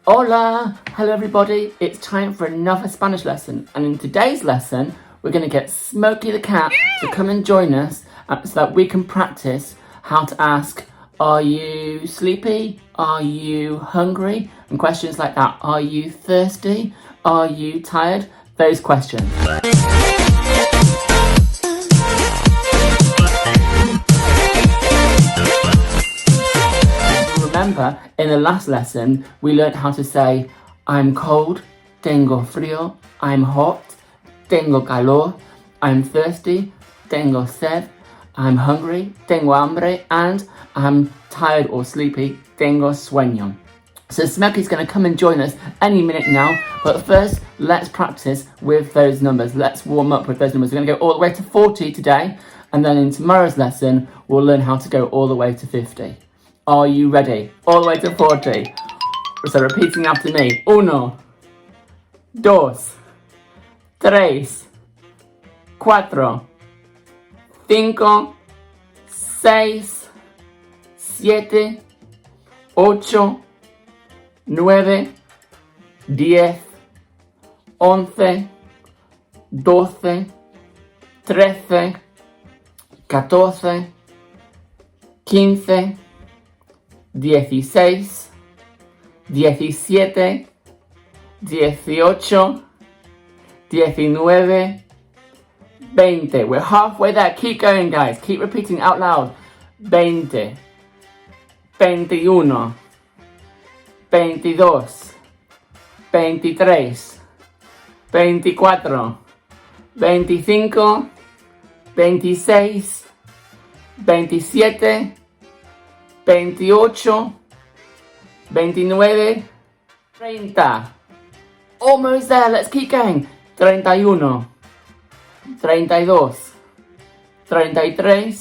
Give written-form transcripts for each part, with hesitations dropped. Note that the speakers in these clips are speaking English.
Hola! Hello everybody, it's time for another Spanish lesson, and in today's lesson we're going to get Smokey the Cat to come and join us so that we can practice how to ask, are you sleepy? Are you hungry? And questions like that. Are you thirsty? Are you tired? Those questions. Remember, in the last lesson, we learned how to say, I'm cold, tengo frío, I'm hot, tengo calor, I'm thirsty, tengo sed, I'm hungry, tengo hambre, and I'm tired or sleepy, tengo sueño. So Smokey's going to come and join us any minute now, but first, let's practice with those numbers. Let's warm up with those numbers. We're going to go all the way to 40 today, and then in tomorrow's lesson, we'll learn how to go all the way to 50. Are you ready? All the way to 40. So repeating after me. 1, 2, 3, 4, 5, 6, 7, 8, 9, 10, 11, 12, 13, 14, 15, 16, 17, 18, 19, 20. We're halfway there. Keep going, guys. Keep repeating out loud. 20, 21, 22, 23, 24, 25, 26, 27, 28, 29, 30. Almost there. Let's keep going. 31, 32, 33,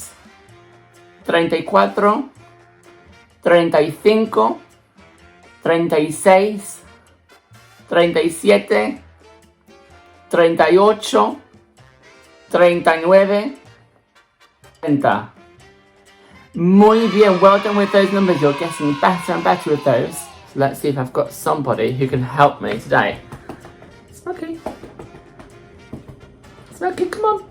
34, 35, 36, 37, 38, 39, 30. Muy bien, well done with those numbers. You're getting better and better with those. So let's see if I've got somebody who can help me today. Smokey. Smokey, come on.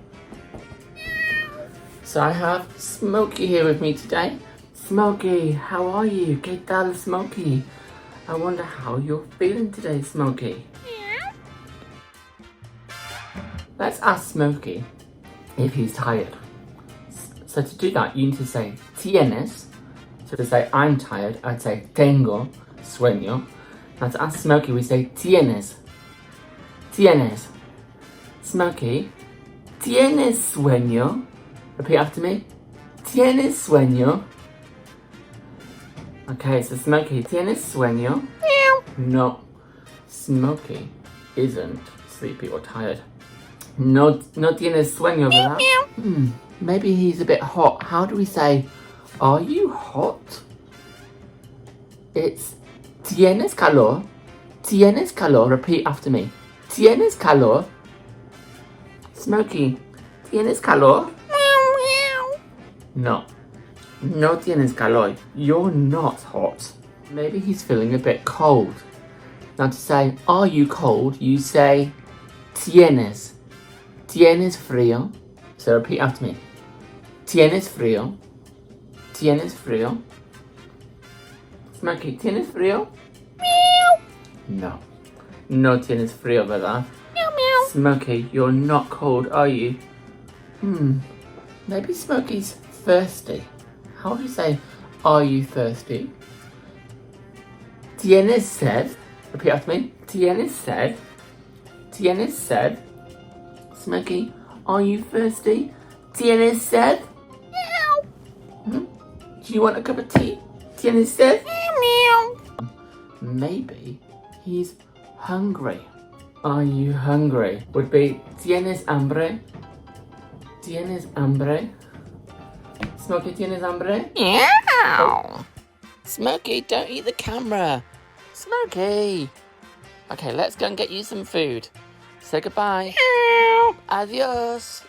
So I have Smokey here with me today. Smokey, how are you? ¿Qué tal, Smokey? I wonder how you're feeling today, Smokey. Let's ask Smokey if he's tired. So to do that, you need to say tienes. So to say I'm tired, I'd say tengo sueño. Now to ask Smokey, we say tienes. Tienes. Smokey, tienes sueño? Repeat after me. Tienes sueño? Okay, so Smokey, tienes sueño? Meow. No, Smokey isn't sleepy or tired. No tienes sueño, ¿verdad? Meow. Maybe he's a bit hot. How do we say, are you hot? It's tienes calor. Tienes calor. Repeat after me. Tienes calor. Smokey, tienes calor? No. No tienes calor. You're not hot. Maybe he's feeling a bit cold. Now to say, are you cold? You say, tienes. Tienes frío. So repeat after me. Tienes frío. Tienes frío. Smokey, ¿tienes frío? Meow. No. No tienes frío, ¿verdad? Meow, meow. Smokey, you're not cold, are you? Maybe Smokey's thirsty. How do you say, are you thirsty? ¿Tienes sed? Repeat after me. ¿Tienes sed? ¿Tienes sed? Smokey, are you thirsty? ¿Tienes sed? Meow. Do you want a cup of tea? ¿Tienes sed? Meow. Maybe he's hungry. Are you hungry? Would be ¿Tienes hambre? ¿Tienes hambre? Smokey, ¿tienes hambre? Meow. Oh. Smokey, don't eat the camera. Smokey. Okay, let's go and get you some food. Say goodbye. Meow. Adios.